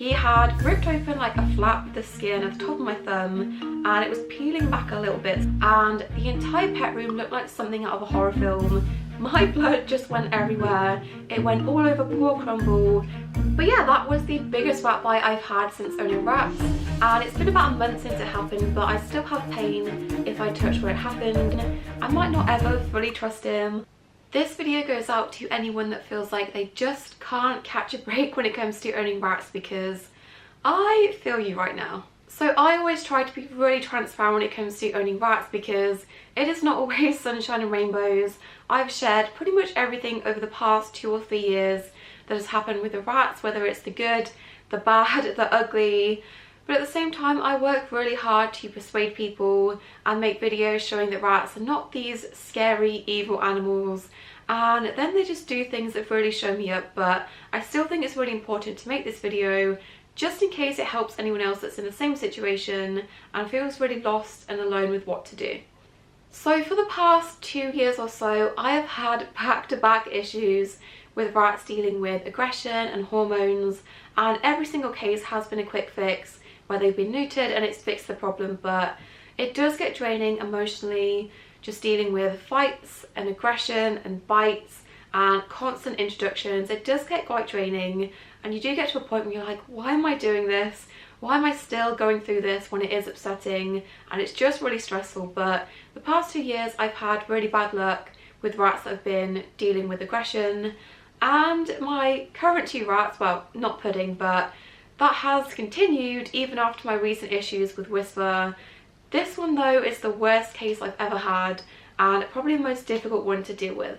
he had ripped open like a flap of the skin at the top of my thumb, and it was peeling back a little bit, and the entire pet room looked like something out of a horror film. My blood just went everywhere. It went all over poor Crumble. But yeah, that was the biggest rat bite I've had since owning rats, and it's been about a month since it happened, but I still have pain if I touch where it happened. I might not ever fully trust him. This video goes out to anyone that feels like they just can't catch a break when it comes to owning rats, because I feel you right now. So I always try to be really transparent when it comes to owning rats, because it is not always sunshine and rainbows. I've shared pretty much everything over the past 2 or 3 years that has happened with the rats, whether it's the good, the bad, the ugly. But at the same time, I work really hard to persuade people and make videos showing that rats are not these scary, evil animals. And then they just do things that really show me up. But I still think it's really important to make this video, just in case it helps anyone else that's in the same situation and feels really lost and alone with what to do. So for the past 2 years or so, I have had back-to-back issues with rats dealing with aggression and hormones, and every single case has been a quick fix where they've been neutered and it's fixed the problem. But it does get draining emotionally, just dealing with fights and aggression and bites and constant introductions. It does get quite draining, and you do get to a point where you're like, why am I doing this? Why am I still going through this when it is upsetting and it's just really stressful? But the past 2 years I've had really bad luck with rats that have been dealing with aggression, and my current 2 rats, well, not Pudding, but that has continued even after my recent issues with Whisper. This one though is the worst case I've ever had, and probably the most difficult one to deal with.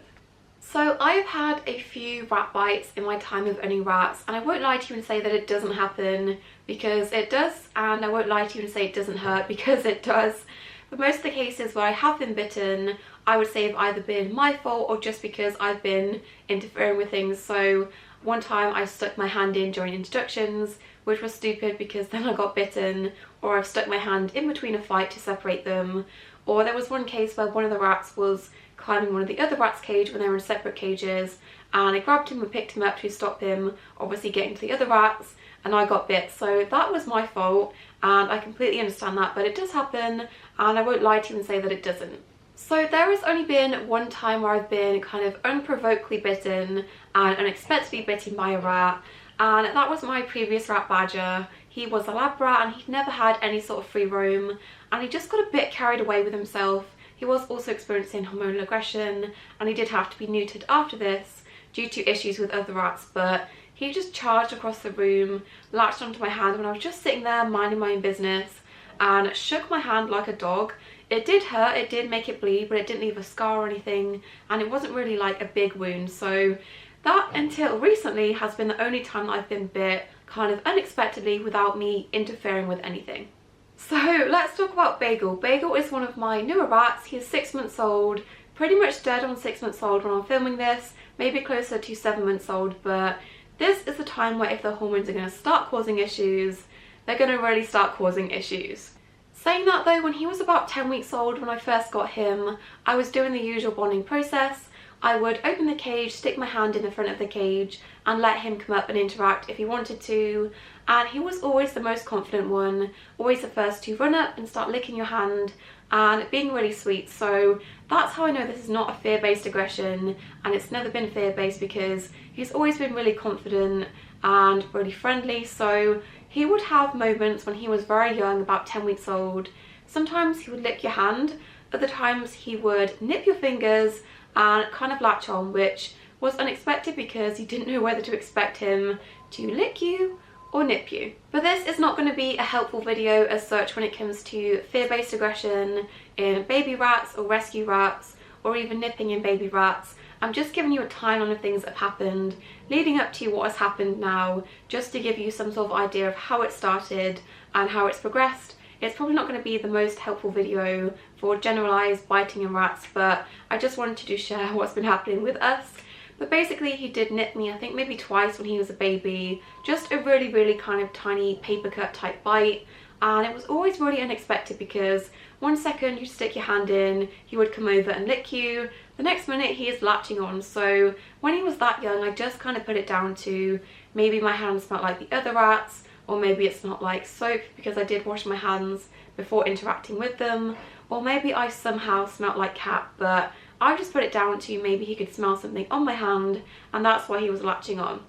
So I've had a few rat bites in my time of owning rats, and I won't lie to you and say that it doesn't happen, because it does, and I won't lie to you and say it doesn't hurt, because it does. But most of the cases where I have been bitten, I would say have either been my fault or just because I've been interfering with things. So one time I stuck my hand in during introductions, which was stupid because then I got bitten, or I've stuck my hand in between a fight to separate them. Or there was one case where one of the rats was climbing one of the other rats' cage when they were in separate cages, and I grabbed him and picked him up to stop him obviously getting to the other rats, and I got bit. So that was my fault, and I completely understand that, but it does happen, and I won't lie to you and say that it doesn't. So there has only been one time where I've been kind of unprovokedly bitten and unexpectedly bitten by a rat, and that was my previous rat Badger. He was a lab rat, and he'd never had any sort of free roam, and he just got a bit carried away with himself. He was also experiencing hormonal aggression, and he did have to be neutered after this due to issues with other rats. But he just charged across the room, latched onto my hand when I was just sitting there minding my own business, and shook my hand like a dog. It did hurt, it did make it bleed, but it didn't leave a scar or anything, and it wasn't really like a big wound. So that, until recently, has been the only time that I've been bit kind of unexpectedly without me interfering with anything. So let's talk about Bagel. Bagel is one of my newer rats. He is 6 months old, pretty much dead on 6 months old when I'm filming this, maybe closer to 7 months old. But this is the time where if the hormones are going to start causing issues, they're going to really start causing issues. Saying that though, when he was about 10 weeks old when I first got him, I was doing the usual bonding process. I would open the cage, stick my hand in the front of the cage, and let him come up and interact if he wanted to. And he was always the most confident one, always the first to run up and start licking your hand and being really sweet. So that's how I know this is not a fear-based aggression, and it's never been fear-based, because he's always been really confident and really friendly. So he would have moments when he was very young, about 10 weeks old. Sometimes he would lick your hand, other times he would nip your fingers and kind of latch on, which was unexpected because you didn't know whether to expect him to lick you or nip you. But this is not going to be a helpful video as such when it comes to fear-based aggression in baby rats or rescue rats, or even nipping in baby rats. I'm just giving you a timeline of things that have happened leading up to what has happened now, just to give you some sort of idea of how it started and how it's progressed. It's probably not going to be the most helpful video for generalised biting in rats, but I just wanted to share what's been happening with us. But basically he did nip me, I think maybe twice when he was a baby, just a really kind of tiny paper cut type bite. And it was always really unexpected, because one second you stick your hand in, he would come over and lick you, the next minute he is latching on. So when he was that young, I just kind of put it down to maybe my hand smelled like the other rats, or maybe it's not like soap because I did wash my hands before interacting with them, or maybe I somehow smelled like cat, but I just put it down to maybe he could smell something on my hand and that's why he was latching on.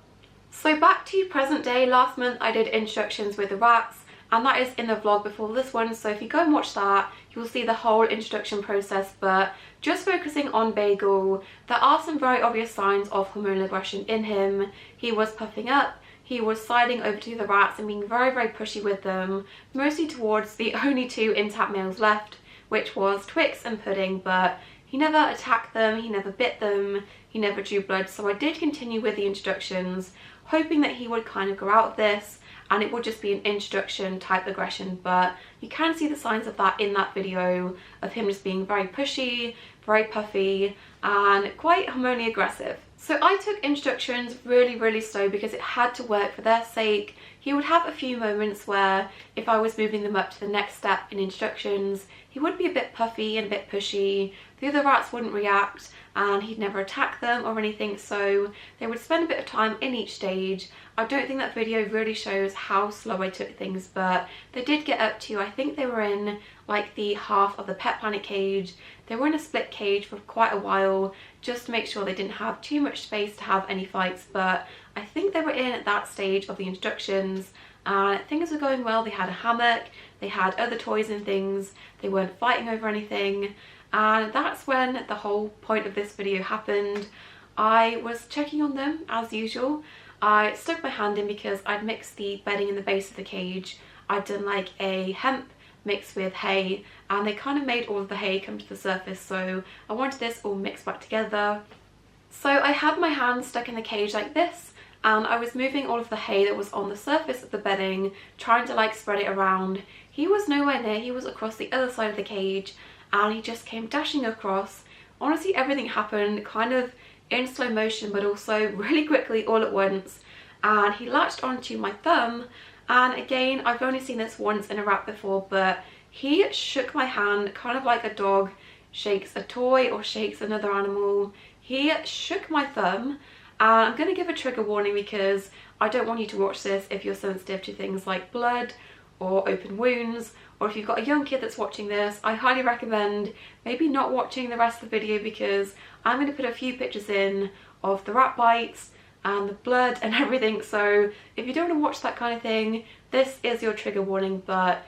So back to present day. Last month I did introductions with the rats, and that is in the vlog before this one, so if you go and watch that you will see the whole introduction process. But just focusing on Bagel, there are some very obvious signs of hormonal aggression in him. He was puffing up, he was sliding over to the rats and being very pushy with them, mostly towards the only two intact males left, which was Twix and Pudding, but he never attacked them, he never bit them, he never drew blood. So I did continue with the introductions, hoping that he would kind of grow out of this and it would just be an introduction type aggression. But you can see the signs of that in that video, of him just being very pushy, very puffy and quite hormonally aggressive. So I took introductions really slow because it had to work for their sake. He would have a few moments where if I was moving them up to the next step in introductions, he would be a bit puffy and a bit pushy. The other rats wouldn't react and he'd never attack them or anything, so they would spend a bit of time in each stage. I don't think that video really shows how slow I took things, but they did get up to, I think they were in like the half of the Pet Planet cage. They were in a split cage for quite a while just to make sure they didn't have too much space to have any fights, but I think they were in at that stage of the introductions and things were going well. They had a hammock, they had other toys and things, they weren't fighting over anything, and that's when the whole point of this video happened. I was checking on them as usual. I stuck my hand in because I'd mixed the bedding in the base of the cage. I'd done like a hemp mixed with hay and they kind of made all of the hay come to the surface, so I wanted this all mixed back together. So I had my hand stuck in the cage like this and I was moving all of the hay that was on the surface of the bedding, trying to like spread it around. He was nowhere near, he was across the other side of the cage and he just came dashing across. Honestly, everything happened kind of in slow motion but also really quickly all at once, and he latched onto my thumb. And again, I've only seen this once in a rat before, but he shook my hand kind of like a dog shakes a toy or shakes another animal. He shook my thumb, and I'm going to give a trigger warning because I don't want you to watch this if you're sensitive to things like blood or open wounds, or if you've got a young kid that's watching this. I highly recommend maybe not watching the rest of the video because I'm going to put a few pictures in of the rat bites and the blood and everything, so if you don't want to watch that kind of thing, this is your trigger warning. But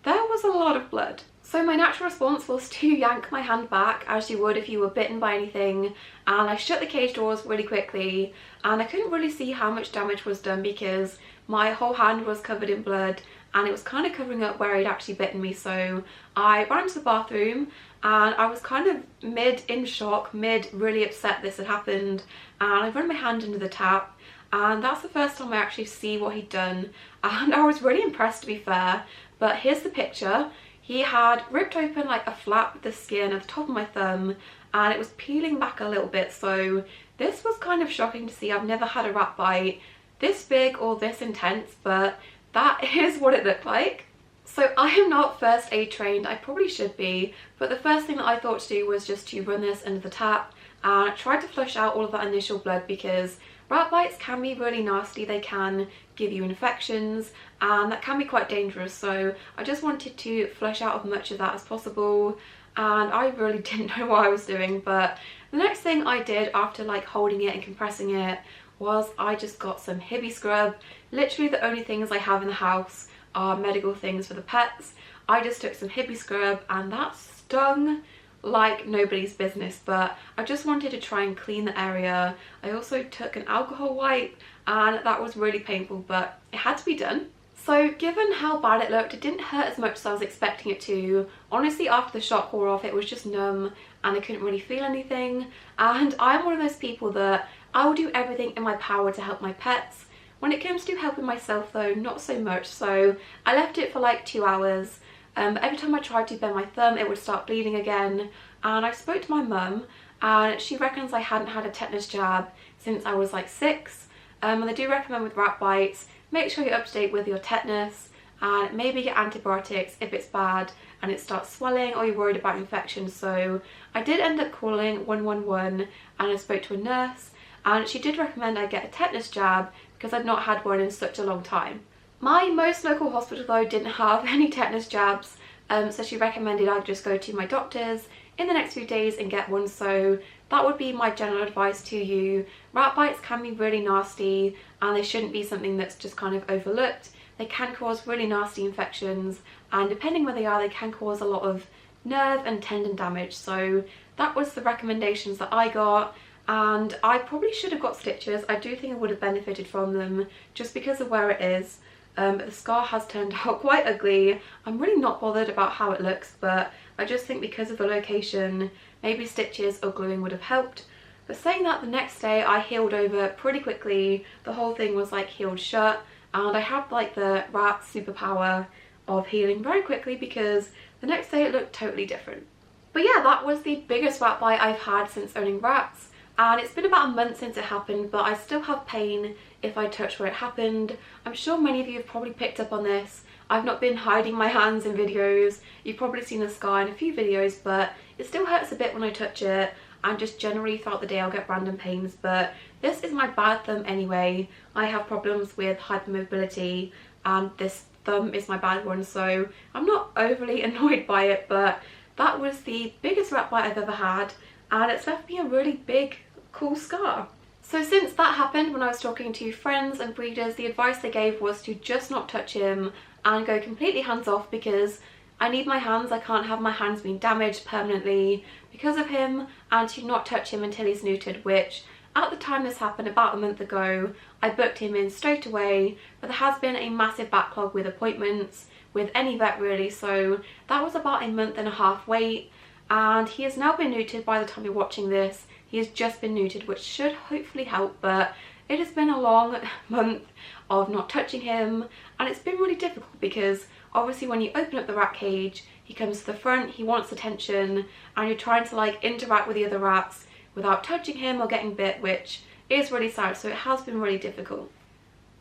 there was a lot of blood. So my natural response was to yank my hand back as you would if you were bitten by anything, and I shut the cage doors really quickly, and I couldn't really see how much damage was done because my whole hand was covered in blood and it was kind of covering up where he'd actually bitten me. So I ran to the bathroom and I was kind of mid in shock, mid really upset this had happened, and I run my hand into the tap, and that's the first time I actually see what he'd done, and I was really impressed, to be fair. But here's the picture. He had ripped open like a flap of the skin at the top of my thumb and it was peeling back a little bit, so this was kind of shocking to see. I've never had a rat bite this big or this intense, but that is what it looked like. So I am not first aid trained, I probably should be, but the first thing that I thought to do was just to run this under the tap and try to flush out all of that initial blood, because rat bites can be really nasty. They can give you infections and that can be quite dangerous, so I just wanted to flush out as much of that as possible, and I really didn't know what I was doing. But the next thing I did after like holding it and compressing it was I just got some Hibby scrub. Literally the only things I have in the house are medical things for the pets. I just took some Hibby scrub and that stung like nobody's business, but I just wanted to try and clean the area. I also took an alcohol wipe and that was really painful, but it had to be done. So given how bad it looked, it didn't hurt as much as I was expecting it to. Honestly, after the shock wore off, it was just numb and I couldn't really feel anything. And I'm one of those people that I will do everything in my power to help my pets. When it comes to helping myself though, not so much. So I left it for like 2 hours. But every time I tried to bend my thumb, it would start bleeding again. And I spoke to my mum and she reckons I hadn't had a tetanus jab since I was like 6. And they do recommend with rat bites, make sure you're up to date with your tetanus and maybe get antibiotics if it's bad and it starts swelling or you're worried about infection. So I did end up calling 111 and I spoke to a nurse and she did recommend I get a tetanus jab because I'd not had one in such a long time. My most local hospital though didn't have any tetanus jabs, so she recommended I just go to my doctor's in the next few days and get one, so that would be my general advice to you. Rat bites can be really nasty and they shouldn't be something that's just kind of overlooked. They can cause really nasty infections, and depending where they are, they can cause a lot of nerve and tendon damage. So that was the recommendations that I got, and I probably should have got stitches. I do think I would have benefited from them just because of where it is. But the scar has turned out quite ugly. I'm really not bothered about how it looks, but I just think because of the location, maybe stitches or gluing would have helped. But saying that, the next day I healed over pretty quickly. The whole thing was like healed shut, and I have like the rat superpower of healing very quickly because the next day it looked totally different. But yeah, that was the biggest rat bite I've had since owning rats, and it's been about a month since it happened, but I still have pain if I touch where it happened. I'm sure many of you have probably picked up on this. I've not been hiding my hands in videos. You've probably seen the scar in a few videos, but it still hurts a bit when I touch it, and just generally throughout the day I'll get random pains. But this is my bad thumb anyway. I have problems with hypermobility and this thumb is my bad one, so I'm not overly annoyed by it. But that was the biggest rat bite I've ever had, and it's left me a really big cool scar. So since that happened, when I was talking to friends and breeders, the advice they gave was to just not touch him and go completely hands off, because I need my hands. I can't have my hands being damaged permanently because of him, and to not touch him until he's neutered, which at the time this happened, about a month ago, I booked him in straight away, but there has been a massive backlog with appointments with any vet really, so that was about a month and a half wait, and he has now been neutered by the time you're watching this. He has just been neutered, which should hopefully help, but it has been a long month of not touching him, and it's been really difficult because obviously when you open up the rat cage, he comes to the front, he wants attention, and you're trying to like interact with the other rats without touching him or getting bit, which is really sad, so it has been really difficult.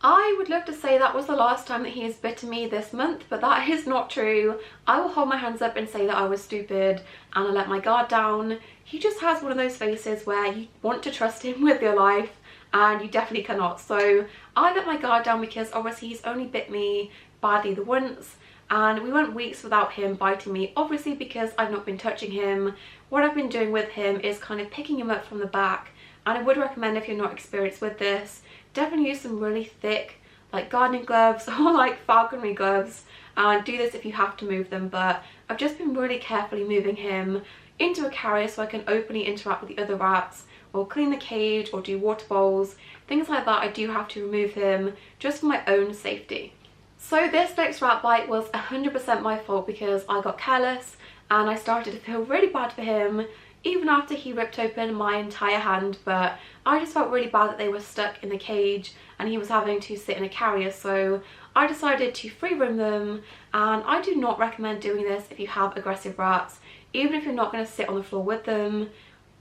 I would love to say that was the last time that he has bitten me this month, but that is not true. I will hold my hands up and say that I was stupid and I let my guard down. He just has one of those faces where you want to trust him with your life and you definitely cannot. So I let my guard down because obviously he's only bit me badly the once, and we went weeks without him biting me, obviously because I've not been touching him. What I've been doing with him is kind of picking him up from the back, and I would recommend, if you're not experienced with this, definitely use some really thick like gardening gloves or like falconry gloves, and do this if you have to move them. But I've just been really carefully moving him into a carrier so I can openly interact with the other rats or clean the cage or do water bowls, things like that. I do have to remove him just for my own safety. So this next rat bite was 100% my fault because I got careless and I started to feel really bad for him even after he ripped open my entire hand. But I just felt really bad that they were stuck in the cage and he was having to sit in a carrier, so I decided to free roam them. And I do not recommend doing this if you have aggressive rats, even if you're not going to sit on the floor with them.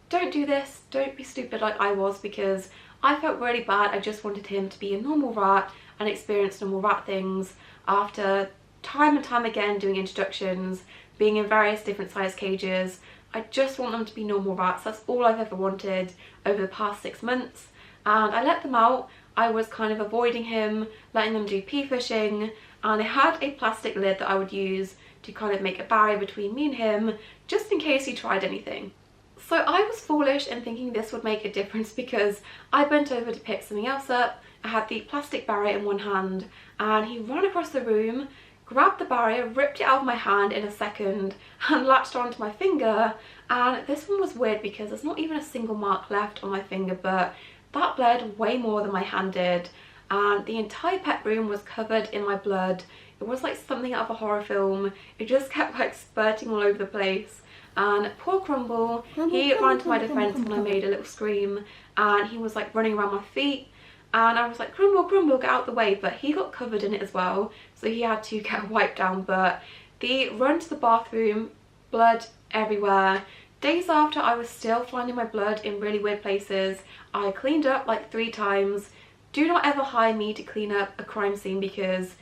Don't do this, don't be stupid like I was, because I felt really bad. I just wanted him to be a normal rat and experience normal rat things after time and time again doing introductions, being in various different size cages. I just want them to be normal rats. That's all I've ever wanted over the past 6 months, and I let them out. I was kind of avoiding him, letting them do pea fishing, and I had a plastic lid that I would use to kind of make a barrier between me and him, just in case he tried anything. So I was foolish in thinking this would make a difference, because I bent over to pick something else up. I had the plastic barrier in one hand and he ran across the room, grabbed the barrier, ripped it out of my hand in a second and latched onto my finger. And this one was weird because there's not even a single mark left on my finger, but that bled way more than my hand did, and the entire pet room was covered in my blood. It was like something out of a horror film. It just kept like spurting all over the place. And poor Crumble, he ran to my defense when I made a little scream, and he was like running around my feet, and I was like, Crumble, Crumble, get out the way, but he got covered in it as well, so he had to get wiped down. But the run to the bathroom, blood everywhere. Days after, I was still finding my blood in really weird places. I cleaned up like 3 times. Do not ever hire me to clean up a crime scene because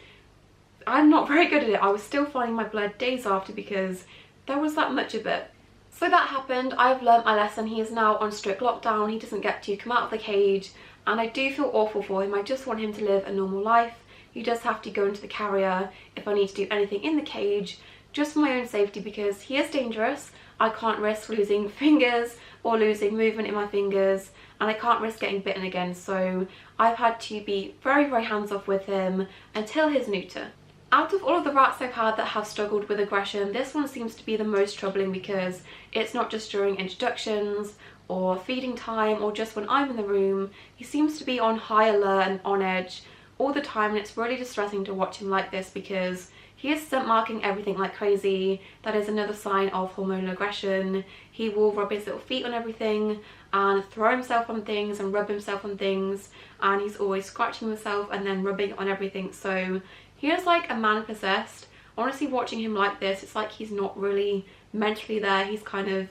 I'm not very good at it. I was still finding my blood days after because there was that much of it. So that happened. I've learnt my lesson. He is now on strict lockdown. He doesn't get to come out of the cage, and I do feel awful for him. I just want him to live a normal life. he does have to go into the carrier if I need to do anything in the cage, just for my own safety, because he is dangerous. I can't risk losing fingers or losing movement in my fingers, and I can't risk getting bitten again, so I've had to be very, very hands-off with him until his neuter. Out of all of the rats I've had that have struggled with aggression, this one seems to be the most troubling, because it's not just during introductions or feeding time or just when I'm in the room. He seems to be on high alert and on edge all the time, and it's really distressing to watch him like this because he is scent marking everything like crazy. That is another sign of hormonal aggression. He will rub his little feet on everything and throw himself on things and rub himself on things, and he's always scratching himself and then rubbing on everything. So he is like a man possessed. Honestly, watching him like this, it's like he's not really mentally there. He's kind of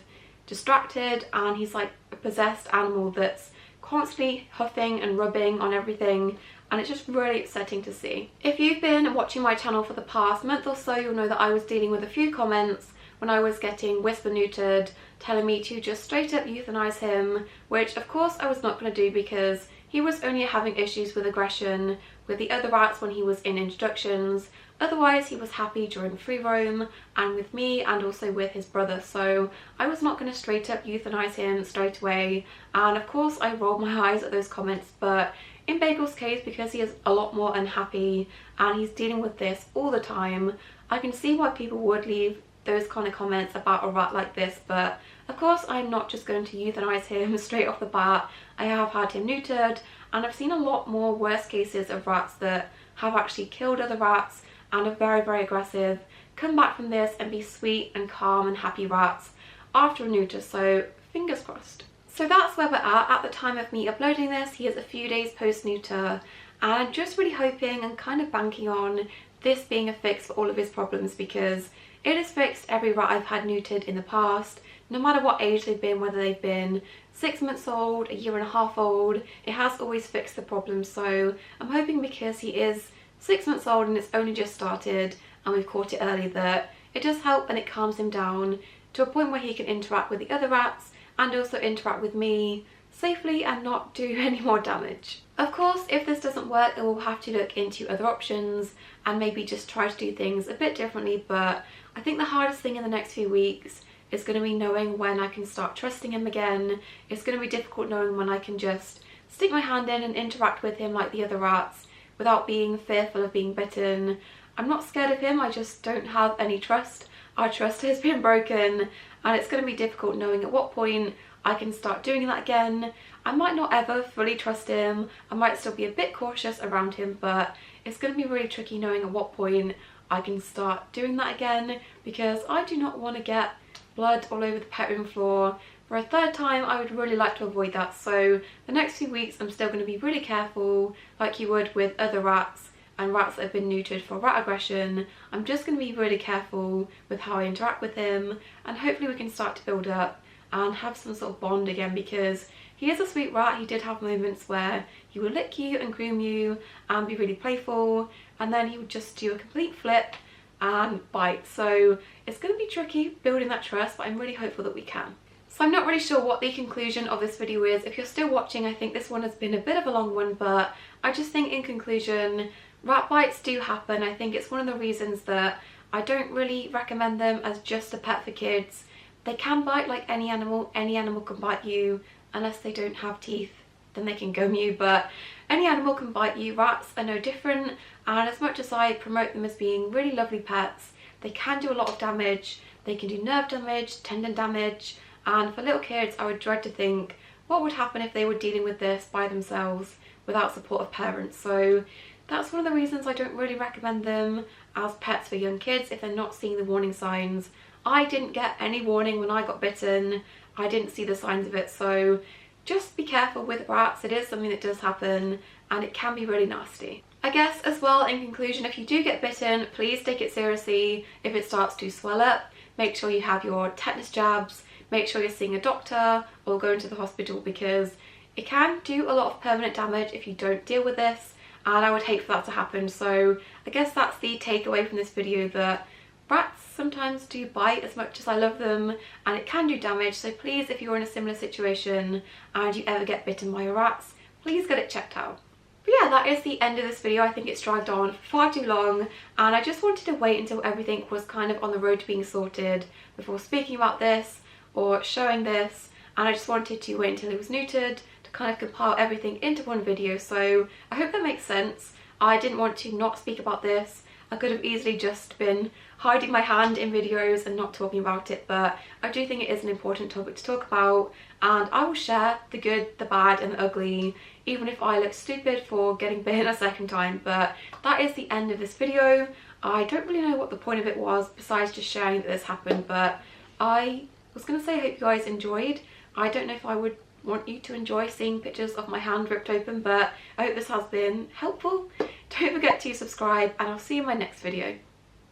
distracted, and he's like a possessed animal that's constantly huffing and rubbing on everything, and it's just really upsetting to see. If you've been watching my channel for the past month or so, you'll know that I was dealing with a few comments when I was getting whisper neutered telling me to just straight up euthanize him, which of course I was not going to do because he was only having issues with aggression with the other rats when he was in introductions. Otherwise he was happy during free roam and with me and also with his brother, so I was not going to straight up euthanize him straight away. And of course I rolled my eyes at those comments, but in Bagel's case, because he is a lot more unhappy and he's dealing with this all the time, I can see why people would leave those kind of comments about a rat like this. But of course I'm not just going to euthanize him straight off the bat. I have had him neutered, and I've seen a lot more worse cases of rats that have actually killed other rats and are very, very aggressive, come back from this and be sweet and calm and happy rats after a neuter, so fingers crossed. So that's where we're at the time of me uploading this. He is a few days post neuter, and I'm just really hoping and kind of banking on this being a fix for all of his problems, because it has fixed every rat I've had neutered in the past, no matter what age they've been, whether they've been 6 months old, a year and a half old, it has always fixed the problem. So I'm hoping, because he is 6 months old and it's only just started and we've caught it early, that it does help and it calms him down to a point where he can interact with the other rats and also interact with me safely and not do any more damage. Of course, if this doesn't work, then we'll have to look into other options and maybe just try to do things a bit differently. But I think the hardest thing in the next few weeks is going to be knowing when I can start trusting him again. It's going to be difficult knowing when I can just stick my hand in and interact with him like the other rats without being fearful of being bitten. I'm not scared of him, I just don't have any trust. Our trust has been broken, and it's going to be difficult knowing at what point I can start doing that again. I might not ever fully trust him, I might still be a bit cautious around him, but it's going to be really tricky knowing at what point I can start doing that again, because I do not want to get blood all over the pet room floor for a third time. I would really like to avoid that. So the next few weeks I'm still going to be really careful, like you would with other rats and rats that have been neutered for rat aggression. I'm just going to be really careful with how I interact with him, and hopefully we can start to build up and have some sort of bond again, because he is a sweet rat. He did have moments where he would lick you and groom you and be really playful, and then he would just do a complete flip and bite. So it's going to be tricky building that trust, but I'm really hopeful that we can. So I'm not really sure what the conclusion of this video is. If you're still watching, I think this one has been a bit of a long one, but I just think in conclusion, rat bites do happen. I think it's one of the reasons that I don't really recommend them as just a pet for kids. They can bite like any animal. Any animal can bite you, unless they don't have teeth, then they can gum you, but any animal can bite you. Rats are no different, and as much as I promote them as being really lovely pets, they can do a lot of damage. They can do nerve damage, tendon damage, and for little kids I would dread to think what would happen if they were dealing with this by themselves without support of parents. So that's one of the reasons I don't really recommend them as pets for young kids if they're not seeing the warning signs. I didn't get any warning when I got bitten. I didn't see the signs of it, so just be careful with rats. It is something that does happen and it can be really nasty. I guess as well, in conclusion, if you do get bitten, please take it seriously. If it starts to swell up, make sure you have your tetanus jabs, make sure you're seeing a doctor or going to the hospital, because it can do a lot of permanent damage if you don't deal with this, and I would hate for that to happen. So I guess that's the takeaway from this video, that rats sometimes do bite as much as I love them, and it can do damage. So please, if you're in a similar situation and you ever get bitten by rats, please get it checked out. But But yeah, that is the end of this video. I think it's dragged on far too long, and I just wanted to wait until everything was kind of on the road to being sorted before speaking about this or showing this, and I just wanted to wait until it was neutered to kind of compile everything into one video. So I hope that makes sense. I didn't want to not speak about this. I could have easily just been hiding my hand in videos and not talking about it, but I do think it is an important topic to talk about, and I will share the good, the bad and the ugly, even if I look stupid for getting bitten a second time. But that is the end of this video. I don't really know what the point of it was besides just sharing that this happened, but I was going to say I hope you guys enjoyed. I don't know if I would want you to enjoy seeing pictures of my hand ripped open, but I hope this has been helpful. Don't forget to subscribe, and I'll see you in my next video.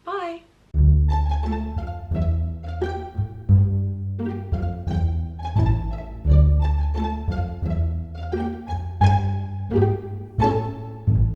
Bye!